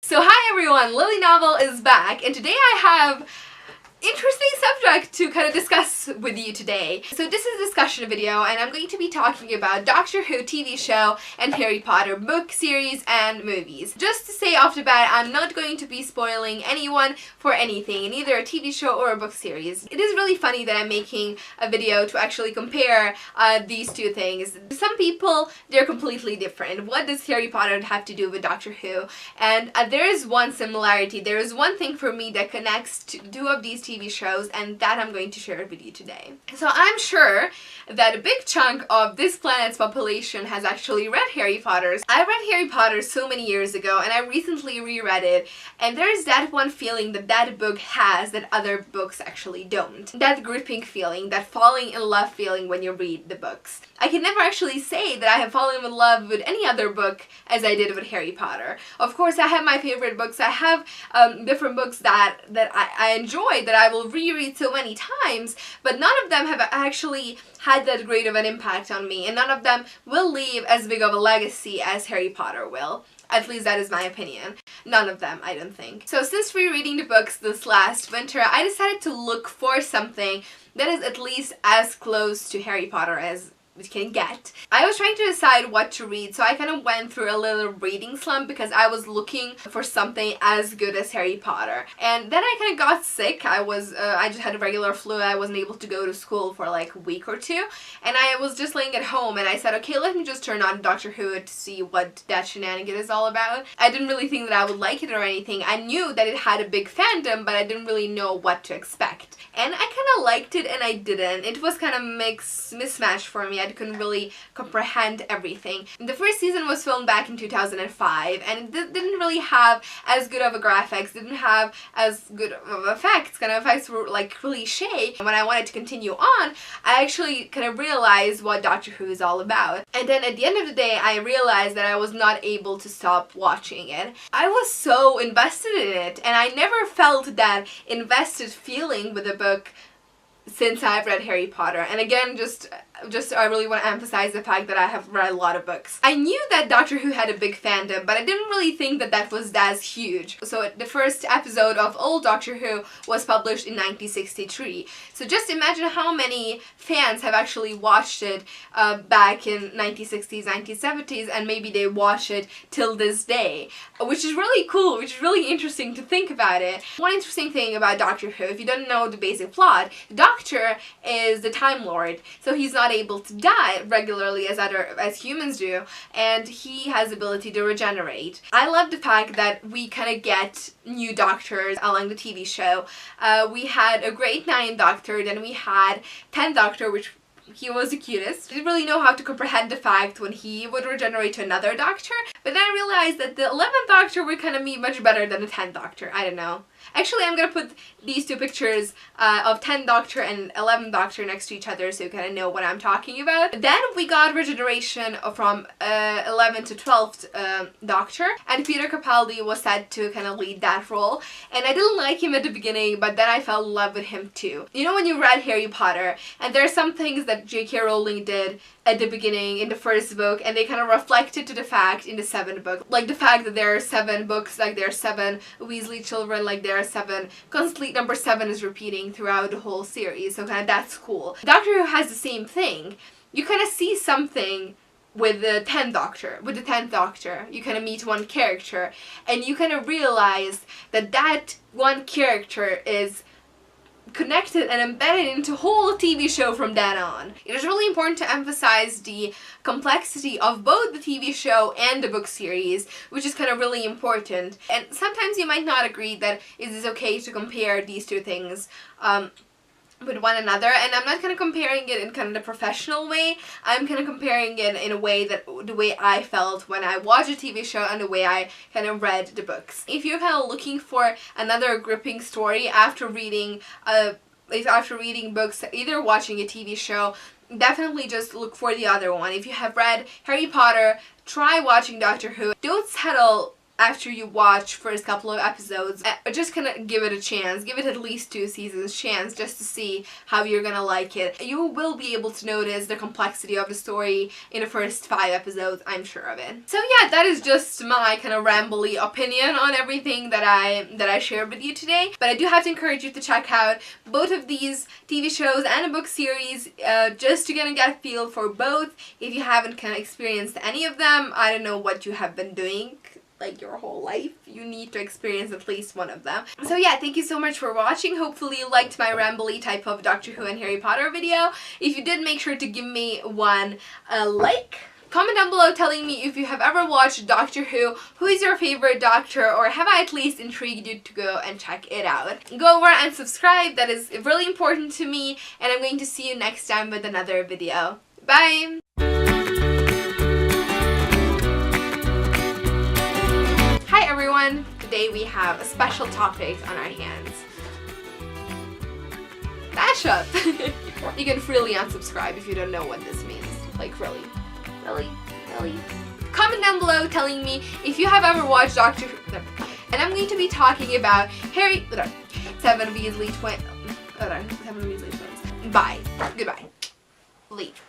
So hi everyone, Lily Novel is back, and today I have interesting subject to kind of discuss with you today. So this is a discussion video, and I'm going to be talking about Doctor Who TV show and Harry Potter book series and movies. Just to say off the bat, I'm not going to be spoiling anyone for anything in either a TV show or a book series. It is really funny that I'm making a video to actually compare these two things. Some people, they're completely different. What does Harry Potter have to do with Doctor Who? And there is one similarity. There is one thing for me that connects two of these TV shows, and that I'm going to share with you today. So I'm sure that a big chunk of this planet's population has actually read Harry Potter. I read Harry Potter so many years ago, and I recently reread it, and there's that one feeling that that book has that other books actually don't. That gripping feeling, that falling in love feeling when you read the books. I can never actually say that I have fallen in love with any other book as I did with Harry Potter. Of course, I have my favorite books. I have different books that I enjoy, that I will reread so many times, but none of them have actually had that great of an impact on me, and none of them will leave as big of a legacy as Harry Potter will. At least that is my opinion. None of them, I don't think. So since rereading the books this last winter, I decided to look for something that is at least as close to Harry Potter as we can get. I was trying to decide what to read, so I kind of went through a little reading slump because I was looking for something as good as Harry Potter. And then I kind of got sick. I just had a regular flu. I wasn't able to go to school for like a week or two, and I was just laying at home, and I said, okay, let me just turn on Doctor Who to see what that shenanigan is all about. I didn't really think that I would like it or anything. I knew that it had a big fandom, but I didn't really know what to expect. And I kind of liked it and I didn't. It was kind of mismatch for me. I couldn't really comprehend everything. The first season was filmed back in 2005, and it didn't really have as good of a graphics, didn't have as good of effects. Kind of effects were like cliche. When I wanted to continue on, I actually kind of realized what Doctor Who is all about. And then at the end of the day, I realized that I was not able to stop watching it. I was so invested in it, and I never felt that invested feeling with the book since I've read Harry Potter. And again, just I really want to emphasize the fact that I have read a lot of books. I knew that Doctor Who had a big fandom, but I didn't really think that that was as huge. So the first episode of old Doctor Who was published in 1963. So just imagine how many fans have actually watched it back in 1960s, 1970s, and maybe they watch it till this day, which is really cool, which is really interesting to think about it. One interesting thing about Doctor Who, if you don't know the basic plot, the Doctor is the Time Lord, so he's not able to die regularly as humans do, and he has the ability to regenerate. I love the fact that we kind of get new doctors along the TV show. We had a great 9th Doctor, then we had 10th Doctor, which he was the cutest. I didn't really know how to comprehend the fact when he would regenerate to another Doctor, but then I realized that the 11th Doctor would kind of be much better than the 10th Doctor. I don't know. Actually, I'm gonna put these two pictures of 10th Doctor and 11th Doctor next to each other so you kind of know what I'm talking about. Then we got regeneration from 11th to 12th Doctor, and Peter Capaldi was said to kind of lead that role. And I didn't like him at the beginning, but then I fell in love with him too. You know, when you read Harry Potter, and there are some things that J.K. Rowling did at the beginning in the first book, and they kind of reflected to the fact in the 7th book. Like the fact that there are 7 books, like there are 7 Weasley children, like there are 7, constantly number 7 is repeating throughout the whole series, so kind of that's cool. Doctor Who has the same thing. You kind of see something with the 10th Doctor. With the 10th Doctor, you kind of meet one character, and you kind of realize that that one character is connected and embedded into a whole TV show from then on. It is really important to emphasize the complexity of both the TV show and the book series, which is kind of really important. And sometimes you might not agree that it is okay to compare these two things with one another, and I'm not kind of comparing it in kind of the professional way. I'm kind of comparing it in a way that the way I felt when I watched a TV show and the way I kind of read the books. If you're kind of looking for another gripping story after reading books, either watching a TV show, definitely just look for the other one. If you have read Harry Potter, try watching Doctor Who. Don't settle after you watch first couple of episodes, just kind of give it a chance. Give it at least 2 seasons chance just to see how you're gonna like it. You will be able to notice the complexity of the story in the first 5 episodes, I'm sure of it. So yeah, that is just my kind of rambly opinion on everything that I shared with you today. But I do have to encourage you to check out both of these TV shows and a book series just to kind of get a feel for both. If you haven't kind of experienced any of them, I don't know what you have been doing like your whole life. You need to experience at least one of them. So yeah, thank you so much for watching. Hopefully you liked my rambly type of Doctor Who and Harry Potter video. If you did, make sure to give me one like. Comment down below telling me if you have ever watched Doctor who is your favorite Doctor, or have I at least intrigued you to go and check it out. Go over and subscribe, that is really important to me, and I'm going to see you next time with another video. Bye! Hi everyone! Today we have a special topic on our hands. Mashup! You can freely unsubscribe if you don't know what this means. Like really? Really? Really? Comment down below telling me if you have ever watched Doctor Who. And I'm going to be talking about Seven Weasley twins. Bye. Goodbye. Leave.